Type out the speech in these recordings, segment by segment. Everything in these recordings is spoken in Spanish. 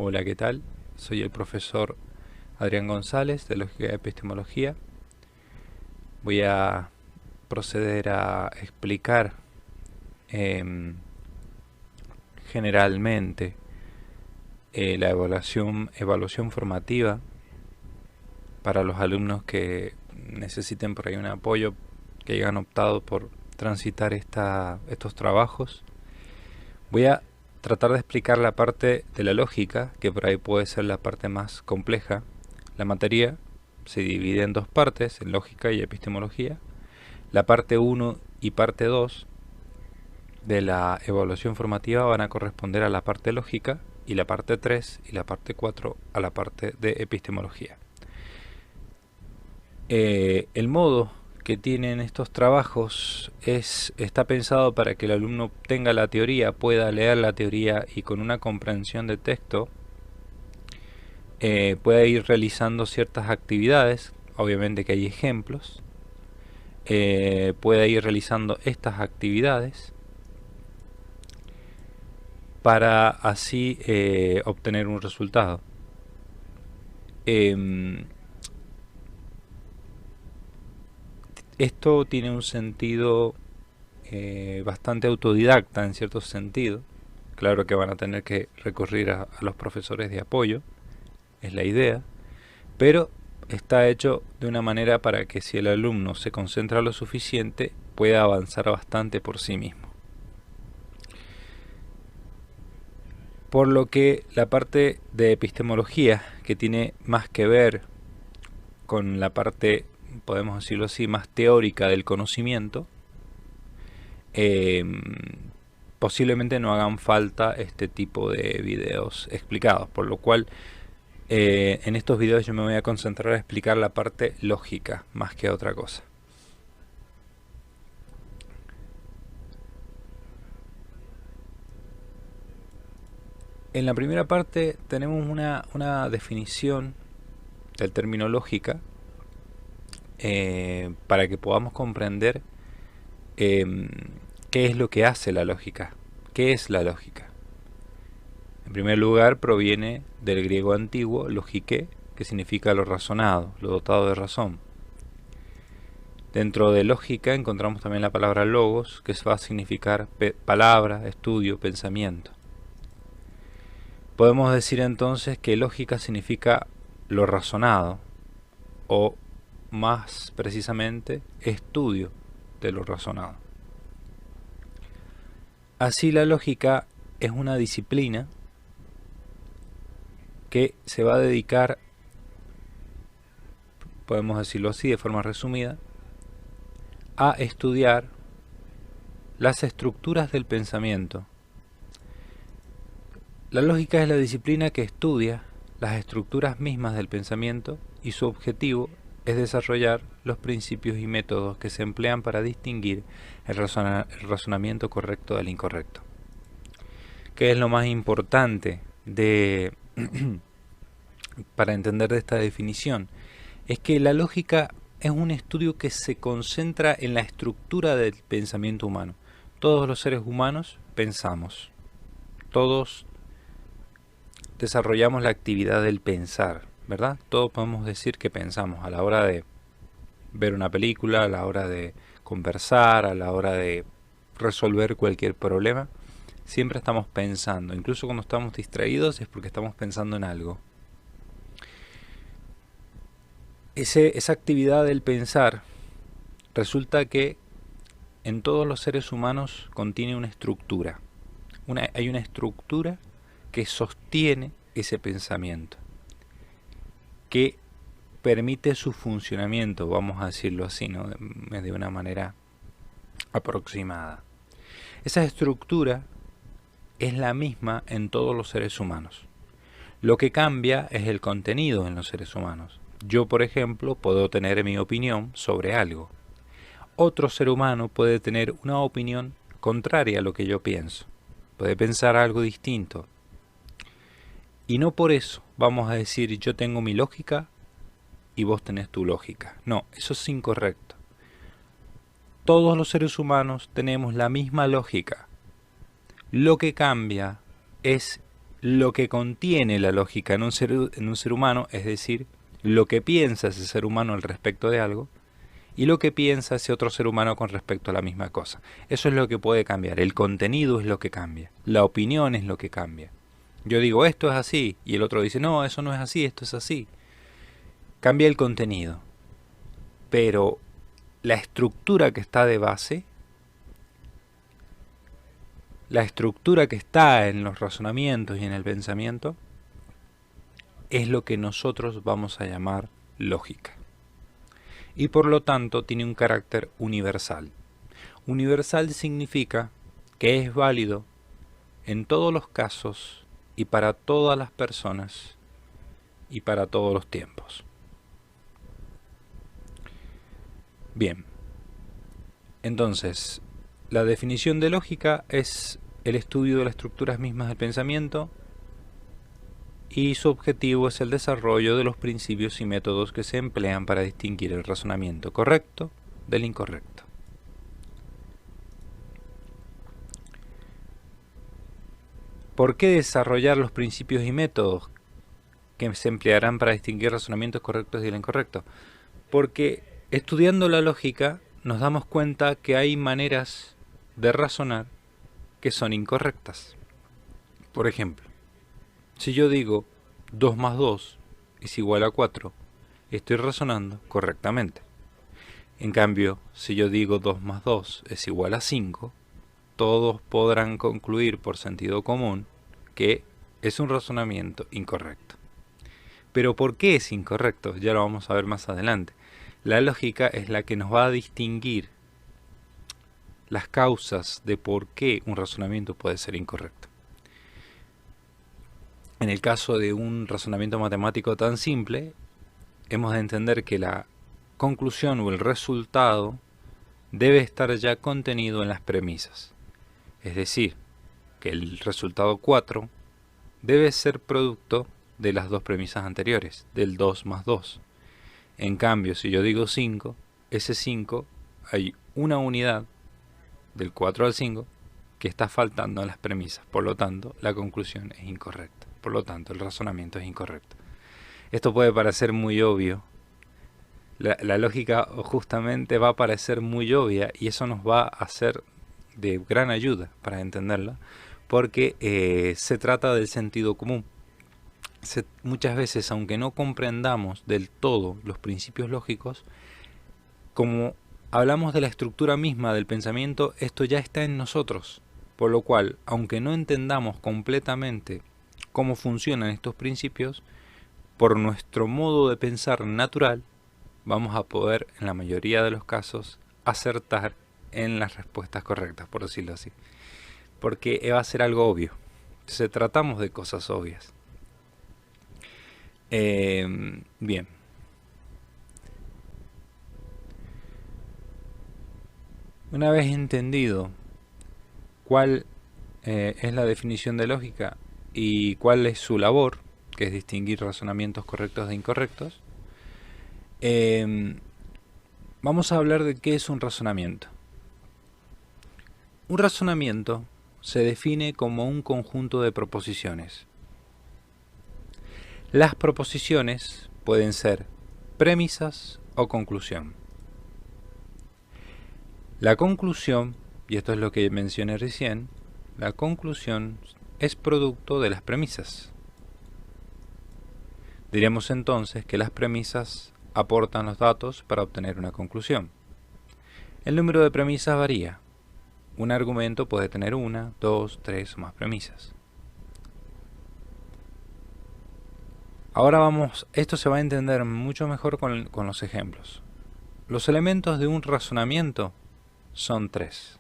Hola, ¿qué tal? Soy el profesor Adrián González de Lógica y Epistemología. Voy a proceder a explicar generalmente la evaluación formativa para los alumnos que necesiten por ahí un apoyo, que hayan optado por transitar estos trabajos. Voy a tratar de explicar la parte de la lógica, que por ahí puede ser la parte más compleja. La materia se divide en dos partes, en lógica y epistemología. La parte 1 y parte 2 de la evaluación formativa van a corresponder a la parte lógica, y la parte 3 y la parte 4 a la parte de epistemología. El modo que tienen estos trabajos está pensado para que el alumno tenga la teoría, pueda leer la teoría y con una comprensión de texto pueda ir realizando ciertas actividades. Obviamente que hay ejemplos. Pueda ir realizando estas actividades para así obtener un resultado. Esto tiene un sentido bastante autodidacta en cierto sentido. Claro que van a tener que recurrir a los profesores de apoyo, es la idea, pero está hecho de una manera para que si el alumno se concentra lo suficiente pueda avanzar bastante por sí mismo. Por lo que la parte de epistemología, que tiene más que ver con la parte, podemos decirlo así, más teórica del conocimiento, posiblemente no hagan falta este tipo de videos explicados, por lo cual en estos videos yo me voy a concentrar a explicar la parte lógica más que otra cosa. En la primera parte tenemos una definición del término lógica para que podamos comprender qué es lo que hace la lógica, qué es la lógica. En primer lugar, proviene del griego antiguo logike, que significa lo razonado, lo dotado de razón. Dentro de lógica encontramos también la palabra logos, que va a significar palabra, estudio, pensamiento. Podemos decir entonces que lógica significa lo razonado, o más precisamente, estudio de lo razonado. Así la lógica es una disciplina que se va a dedicar, podemos decirlo así de forma resumida, a estudiar las estructuras del pensamiento. La lógica es la disciplina que estudia las estructuras mismas del pensamiento y su objetivo es desarrollar los principios y métodos que se emplean para distinguir el razonamiento correcto del incorrecto. ¿Qué es lo más importante para entender de esta definición? Es que la lógica es un estudio que se concentra en la estructura del pensamiento humano. Todos los seres humanos pensamos. Todos desarrollamos la actividad del pensar, ¿verdad? Todos podemos decir que pensamos a la hora de ver una película, a la hora de conversar, a la hora de resolver cualquier problema. Siempre estamos pensando, incluso cuando estamos distraídos es porque estamos pensando en algo. Esa actividad del pensar resulta que en todos los seres humanos contiene una estructura. Hay una estructura que sostiene ese pensamiento, que permite su funcionamiento, vamos a decirlo así, ¿no? De una manera aproximada. Esa estructura es la misma en todos los seres humanos. Lo que cambia es el contenido en los seres humanos. Yo, por ejemplo, puedo tener mi opinión sobre algo. Otro ser humano puede tener una opinión contraria a lo que yo pienso. Puede pensar algo distinto. Y no por eso vamos a decir yo tengo mi lógica y vos tenés tu lógica. No, eso es incorrecto. Todos los seres humanos tenemos la misma lógica. Lo que cambia es lo que contiene la lógica en un ser humano, es decir, lo que piensa ese ser humano al respecto de algo, y lo que piensa ese otro ser humano con respecto a la misma cosa. Eso es lo que puede cambiar. El contenido es lo que cambia. La opinión es lo que cambia. Yo digo, esto es así, y el otro dice, no, eso no es así, esto es así. Cambia el contenido. Pero la estructura que está de base, la estructura que está en los razonamientos y en el pensamiento, es lo que nosotros vamos a llamar lógica. Y por lo tanto tiene un carácter universal. Universal significa que es válido en todos los casos y para todas las personas y para todos los tiempos. Bien, entonces, la definición de lógica es el estudio de las estructuras mismas del pensamiento y su objetivo es el desarrollo de los principios y métodos que se emplean para distinguir el razonamiento correcto del incorrecto. ¿Por qué desarrollar los principios y métodos que se emplearán para distinguir razonamientos correctos del incorrecto? Porque estudiando la lógica nos damos cuenta que hay maneras de razonar que son incorrectas. Por ejemplo, si yo digo 2 más 2 es igual a 4, estoy razonando correctamente. En cambio, si yo digo 2 más 2 es igual a 5, todos podrán concluir por sentido común que es un razonamiento incorrecto. Pero ¿por qué es incorrecto? Ya lo vamos a ver más adelante. La lógica es la que nos va a distinguir las causas de por qué un razonamiento puede ser incorrecto. En el caso de un razonamiento matemático tan simple, hemos de entender que la conclusión o el resultado debe estar ya contenido en las premisas. Es decir, que el resultado 4 debe ser producto de las dos premisas anteriores, del 2 más 2. En cambio, si yo digo 5, ese 5 hay una unidad del 4 al 5 que está faltando a las premisas. Por lo tanto, la conclusión es incorrecta. Por lo tanto, el razonamiento es incorrecto. Esto puede parecer muy obvio. La lógica justamente va a parecer muy obvia y eso nos va a ser de gran ayuda para entenderla, porque se trata del sentido común. Muchas veces, aunque no comprendamos del todo los principios lógicos, como hablamos de la estructura misma del pensamiento, esto ya está en nosotros, por lo cual, aunque no entendamos completamente cómo funcionan estos principios, por nuestro modo de pensar natural, vamos a poder, en la mayoría de los casos, acertar en las respuestas correctas, por decirlo así. Porque va a ser algo obvio. Entonces tratamos de cosas obvias. Bien. Una vez entendido cuál es la definición de lógica y cuál es su labor, que es distinguir razonamientos correctos de incorrectos, vamos a hablar de qué es un razonamiento. Un razonamiento se define como un conjunto de proposiciones. Las proposiciones pueden ser premisas o conclusión. La conclusión, y esto es lo que mencioné recién, la conclusión es producto de las premisas. Diremos entonces que las premisas aportan los datos para obtener una conclusión. El número de premisas varía. Un argumento puede tener 1, 2, 3 o más premisas. Ahora esto se va a entender mucho mejor con los ejemplos. Los elementos de un razonamiento son 3.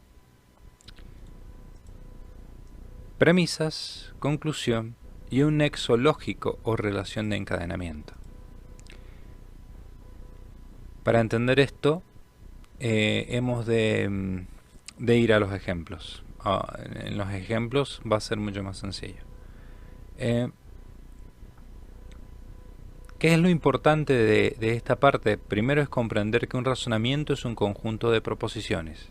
Premisas, conclusión y un nexo lógico o relación de encadenamiento. Para entender esto, hemos de ir a los ejemplos. En los ejemplos va a ser mucho más sencillo. ¿Qué es lo importante de esta parte? Primero es comprender que un razonamiento es un conjunto de proposiciones.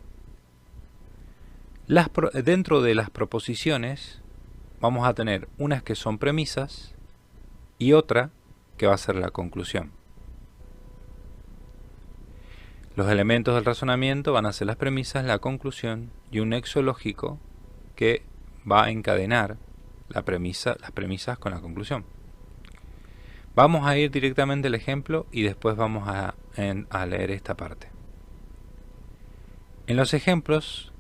Dentro de las proposiciones vamos a tener unas que son premisas y otra que va a ser la conclusión. Los elementos del razonamiento van a ser las premisas, la conclusión y un nexo lógico que va a encadenar las premisas con la conclusión. Vamos a ir directamente al ejemplo y después vamos a leer esta parte. En los ejemplos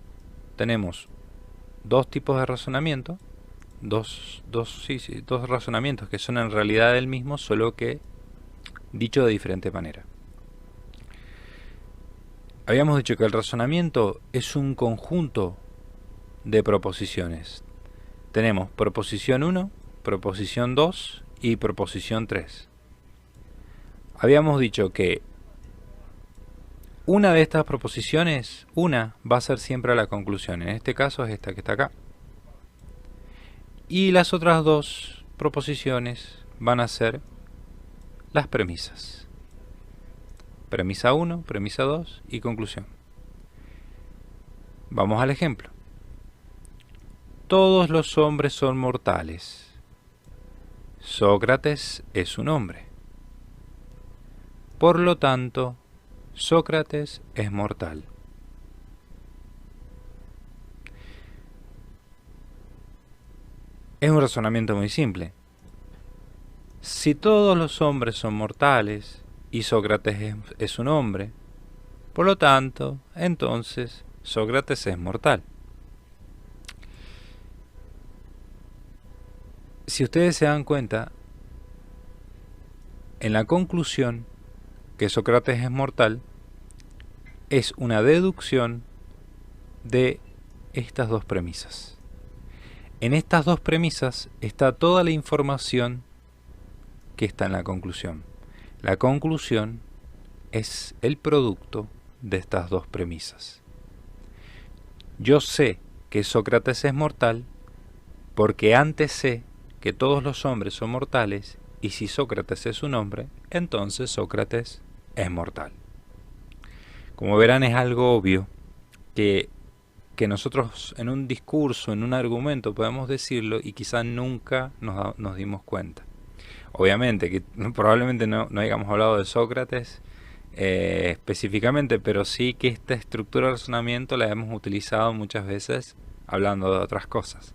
tenemos dos tipos de razonamiento, dos razonamientos que son en realidad el mismo, solo que dicho de diferente manera. Habíamos dicho que el razonamiento es un conjunto de proposiciones. Tenemos proposición 1, proposición 2 y proposición 3. Habíamos dicho que una de estas proposiciones, va a ser siempre la conclusión. En este caso es esta que está acá. Y las otras dos proposiciones van a ser las premisas. Premisa 1, premisa 2 y conclusión. Vamos al ejemplo. Todos los hombres son mortales. Sócrates es un hombre. Por lo tanto, Sócrates es mortal. Es un razonamiento muy simple. Si todos los hombres son mortales y Sócrates es un hombre, por lo tanto, entonces Sócrates es mortal. Si ustedes se dan cuenta, en la conclusión que Sócrates es mortal, es una deducción de estas dos premisas. En estas dos premisas está toda la información que está en la conclusión. La conclusión es el producto de estas dos premisas. Yo sé que Sócrates es mortal porque antes sé que todos los hombres son mortales y si Sócrates es un hombre, entonces Sócrates es mortal. Como verán, es algo obvio que nosotros en un discurso, en un argumento podemos decirlo y quizás nunca nos dimos cuenta. Obviamente que probablemente no hayamos hablado de Sócrates específicamente, pero sí que esta estructura de razonamiento la hemos utilizado muchas veces hablando de otras cosas.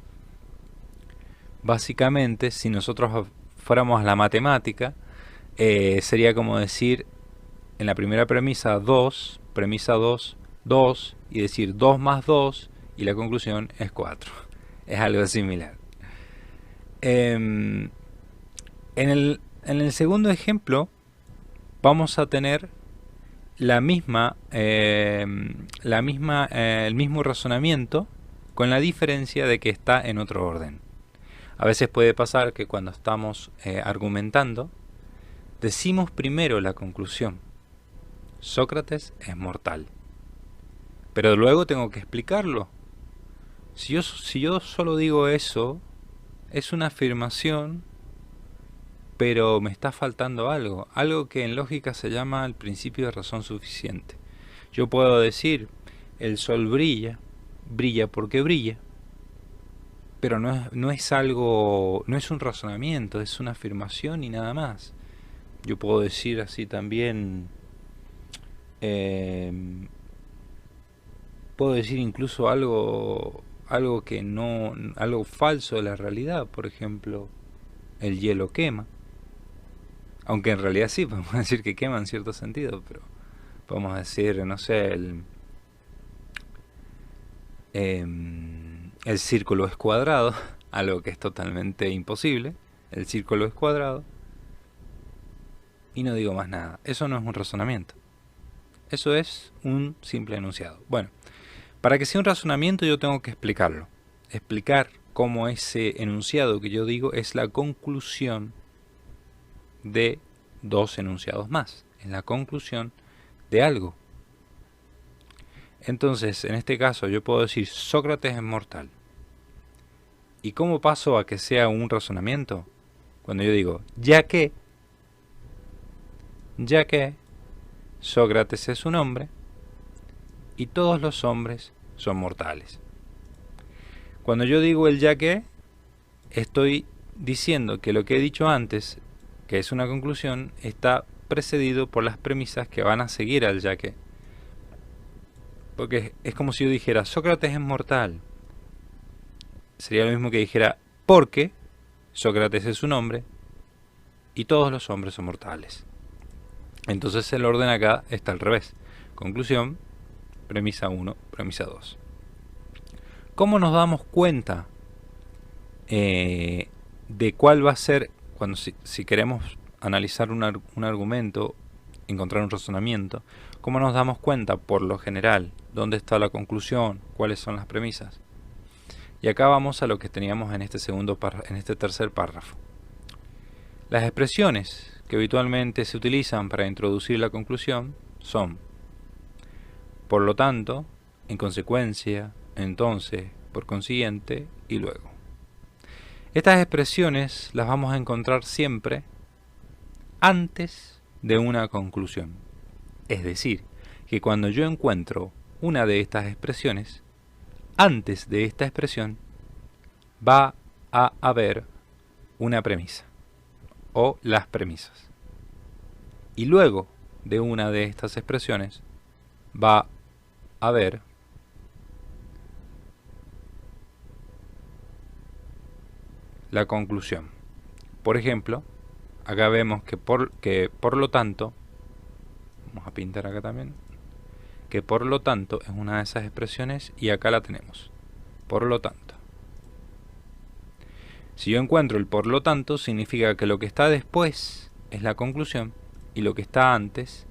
Básicamente, si nosotros fuéramos a la matemática, sería como decir en la primera premisa 2, premisa 2, 2, y decir 2 más 2, y la conclusión es 4. Es algo similar. En el segundo ejemplo vamos a tener el mismo razonamiento, con la diferencia de que está en otro orden. A veces puede pasar que cuando estamos argumentando, decimos primero la conclusión. Sócrates es mortal. Pero luego tengo que explicarlo. Si yo solo digo eso, es una afirmación, pero me está faltando algo. Algo que en lógica se llama el principio de razón suficiente. Yo puedo decir, el sol brilla porque brilla. Pero no es un razonamiento, es una afirmación y nada más. Yo puedo decir así también, puedo decir incluso algo falso de la realidad. Por ejemplo, el hielo quema. Aunque en realidad sí, podemos decir que quema en cierto sentido, pero podemos decir, no sé, el círculo es cuadrado, algo que es totalmente imposible. El círculo es cuadrado. Y no digo más nada. Eso no es un razonamiento. Eso es un simple enunciado. Bueno, para que sea un razonamiento yo tengo que explicarlo. Explicar cómo ese enunciado que yo digo es la conclusión de dos enunciados más. Es la conclusión de algo. Entonces, en este caso yo puedo decir Sócrates es mortal. ¿Y cómo paso a que sea un razonamiento? Cuando yo digo, ya que Sócrates es un hombre y todos los hombres son mortales. Cuando yo digo el ya que, estoy diciendo que lo que he dicho antes, que es una conclusión, está precedido por las premisas que van a seguir al ya que. Porque es como si yo dijera, Sócrates es mortal. Sería lo mismo que dijera, porque Sócrates es un hombre y todos los hombres son mortales. Entonces el orden acá está al revés. Conclusión, premisa 1, premisa 2. ¿Cómo nos damos cuenta de cuál va a ser, cuando si queremos analizar un argumento, encontrar un razonamiento, cómo nos damos cuenta por lo general dónde está la conclusión, cuáles son las premisas? Y acá vamos a lo que teníamos en este tercer párrafo. Las expresiones que habitualmente se utilizan para introducir la conclusión son por lo tanto, en consecuencia, entonces, por consiguiente y luego. Estas expresiones las vamos a encontrar siempre antes de una conclusión. Es decir, que cuando yo encuentro una de estas expresiones, antes de esta expresión va a haber una premisa o las premisas. Y luego de una de estas expresiones va a haber la conclusión. Por ejemplo, acá vemos que por lo tanto, vamos a pintar acá también, que por lo tanto es una de esas expresiones y acá la tenemos. Por lo tanto. Si yo encuentro el por lo tanto, significa que lo que está después es la conclusión y lo que está antes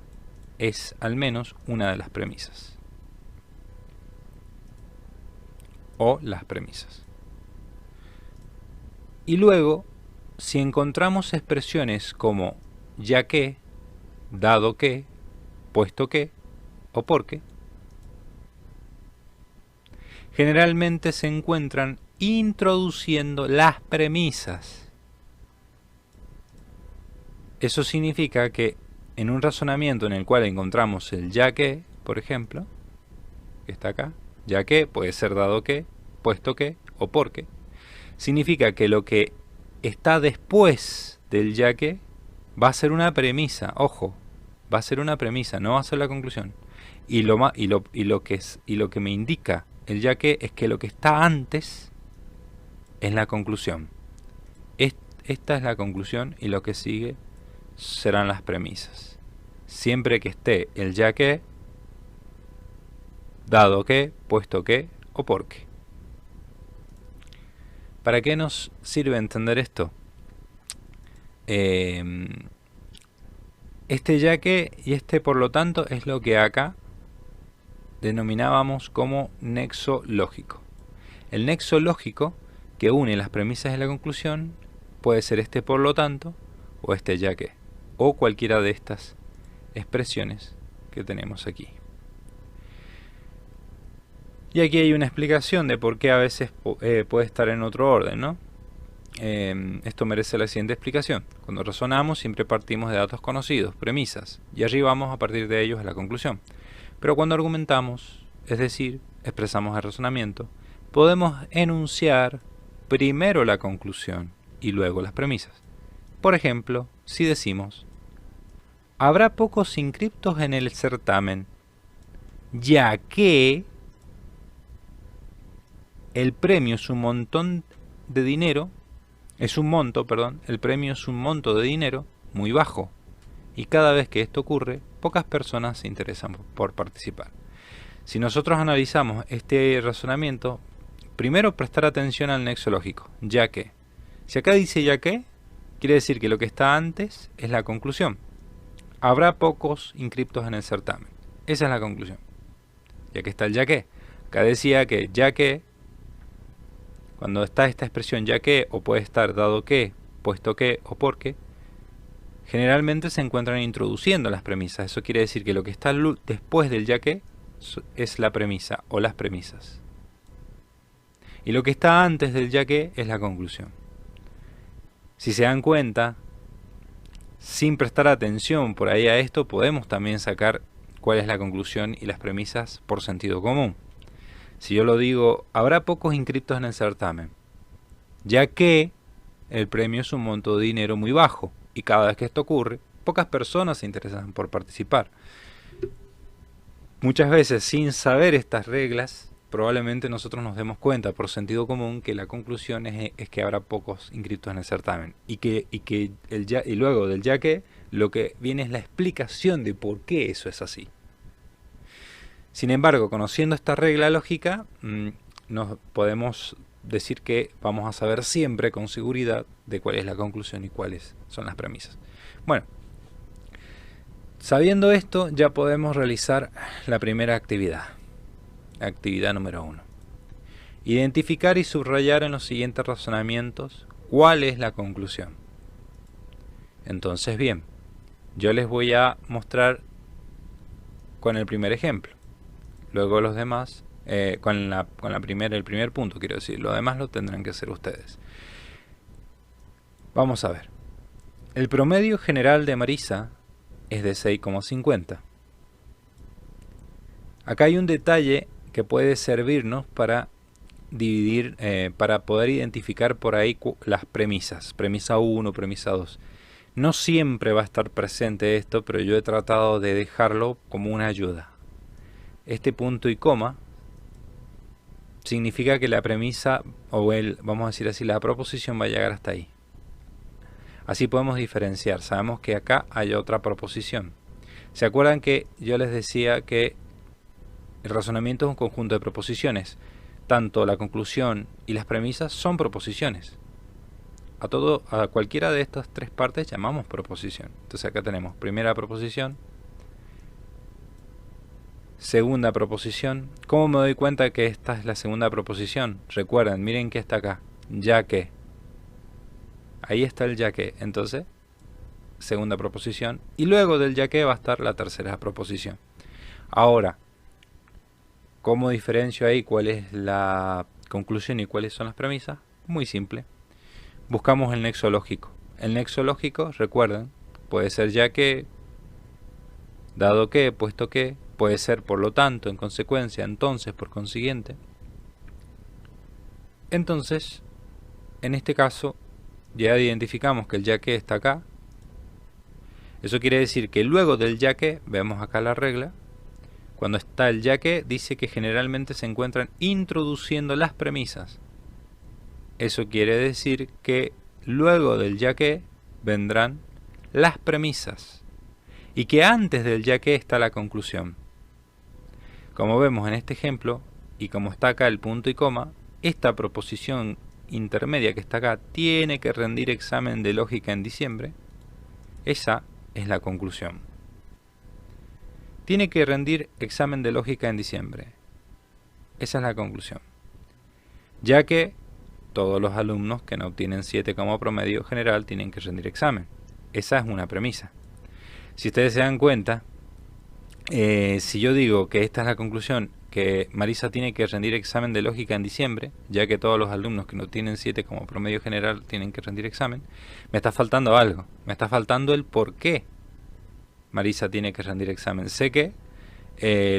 es al menos una de las premisas. O las premisas. Y luego, si encontramos expresiones como ya que, dado que, puesto que o porque, generalmente se encuentran introduciendo las premisas. Eso significa que en un razonamiento en el cual encontramos el ya que, por ejemplo, que está acá, ya que puede ser dado que, puesto que o porque, significa que lo que está después del ya que va a ser una premisa, ojo, va a ser una premisa, no va a ser la conclusión. Y lo que me indica el ya que es que lo que está antes es la conclusión. Esta es la conclusión y lo que sigue serán las premisas. Siempre que esté el ya que, dado que, puesto que o porque. ¿Para qué nos sirve entender esto? Este ya que y este por lo tanto es lo que acá denominábamos como nexo lógico. El nexo lógico que une las premisas de la conclusión puede ser este por lo tanto o este ya que, o cualquiera de estas expresiones que tenemos aquí. Y aquí hay una explicación de por qué a veces puede estar en otro orden, ¿no? Esto merece la siguiente explicación. Cuando razonamos siempre partimos de datos conocidos, premisas, y arribamos a partir de ellos a la conclusión. Pero cuando argumentamos, es decir, expresamos el razonamiento, podemos enunciar primero la conclusión y luego las premisas. Por ejemplo, si decimos, habrá pocos inscriptos en el certamen, ya que el premio es un montón de dinero, el premio es un monto de dinero muy bajo, y cada vez que esto ocurre, pocas personas se interesan por participar. Si nosotros analizamos este razonamiento, primero prestar atención al nexo lógico, ya que. Si acá dice ya que, quiere decir que lo que está antes es la conclusión. Habrá pocos inscriptos en el certamen. Esa es la conclusión. Ya que está el ya que. Acá decía que ya que, cuando está esta expresión ya que, o puede estar dado que, puesto que o porque, generalmente se encuentran introduciendo las premisas. Eso quiere decir que lo que está después del ya que es la premisa o las premisas. Y lo que está antes del ya que es la conclusión. Si se dan cuenta, sin prestar atención por ahí a esto, podemos también sacar cuál es la conclusión y las premisas por sentido común. Si yo lo digo, habrá pocos inscriptos en el certamen. ya que el premio es un monto de dinero muy bajo y cada vez que esto ocurre, pocas personas se interesan por participar. Muchas veces, sin saber estas reglas, probablemente nosotros nos demos cuenta por sentido común que la conclusión es que habrá pocos inscritos en el certamen y luego del ya que lo que viene es la explicación de por qué eso es así. Sin embargo, conociendo esta regla lógica, nos podemos decir que vamos a saber siempre con seguridad de cuál es la conclusión y cuáles son las premisas. Bueno, sabiendo esto, ya podemos realizar la primera actividad. Actividad número 1. Identificar y subrayar en los siguientes razonamientos cuál es la conclusión. Entonces, bien, yo les voy a mostrar con el primer ejemplo. Luego los demás, el primer punto, quiero decir, lo demás lo tendrán que hacer ustedes. Vamos a ver. El promedio general de Marisa es de 6,50. Acá hay un detalle que puede servirnos para dividir, para poder identificar por ahí las premisas. Premisa 1, premisa 2. No siempre va a estar presente esto, pero yo he tratado de dejarlo como una ayuda. Este punto y coma significa que la premisa, vamos a decir así, la proposición va a llegar hasta ahí. Así podemos diferenciar. Sabemos que acá hay otra proposición. ¿Se acuerdan que yo les decía que el razonamiento es un conjunto de proposiciones? Tanto la conclusión y las premisas son proposiciones. A cualquiera de estas tres partes llamamos proposición. Entonces acá tenemos primera proposición, segunda proposición. ¿Cómo me doy cuenta que esta es la segunda proposición? Recuerden, miren que está acá, ya que. Ahí está el ya que. Entonces, segunda proposición. Y luego del ya que va a estar la tercera proposición. Ahora, ¿cómo diferencio ahí cuál es la conclusión y cuáles son las premisas? Muy simple. Buscamos el nexo lógico. El nexo lógico, recuerden, puede ser ya que, dado que, puesto que, puede ser por lo tanto, en consecuencia, entonces, por consiguiente. Entonces, en este caso, ya identificamos que el ya que está acá. Eso quiere decir que luego del ya que, vemos acá la regla, cuando está el ya que, dice que generalmente se encuentran introduciendo las premisas. Eso quiere decir que luego del ya que vendrán las premisas y que antes del ya que está la conclusión. Como vemos en este ejemplo, y como está acá el punto y coma, esta proposición intermedia que está acá tiene que rendir examen de lógica en diciembre. Esa es la conclusión. Tiene que rendir examen de lógica en diciembre. Esa es la conclusión. Ya que todos los alumnos que no obtienen 7 como promedio general tienen que rendir examen. Esa es una premisa. Si ustedes se dan cuenta, si yo digo que esta es la conclusión, que Marisa tiene que rendir examen de lógica en diciembre, ya que todos los alumnos que no tienen 7 como promedio general tienen que rendir examen, me está faltando algo. Me está faltando el por qué Marisa tiene que rendir examen. Sé que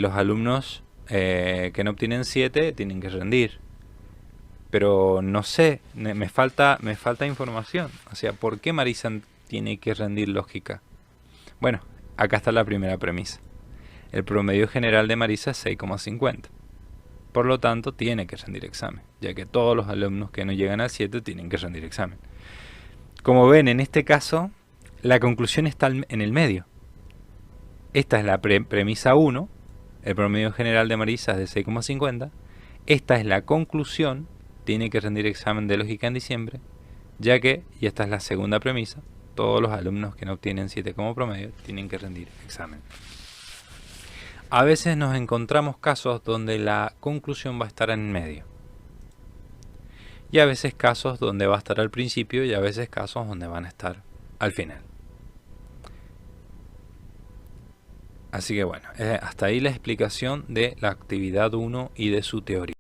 los alumnos que no obtienen 7 tienen que rendir, pero no sé, me falta información. O sea, ¿por qué Marisa tiene que rendir lógica? Bueno, acá está la primera premisa. El promedio general de Marisa es 6,50. Por lo tanto, tiene que rendir examen, ya que todos los alumnos que no llegan al 7 tienen que rendir examen. Como ven, en este caso, la conclusión está en el medio. Esta es la premisa 1, el promedio general de Marisa es de 6,50. Esta es la conclusión, tiene que rendir examen de lógica en diciembre, ya que, y esta es la segunda premisa, todos los alumnos que no obtienen 7 como promedio tienen que rendir examen. A veces nos encontramos casos donde la conclusión va a estar en medio. Y a veces casos donde va a estar al principio y a veces casos donde van a estar al final. Así que bueno, hasta ahí la explicación de la actividad 1 y de su teoría.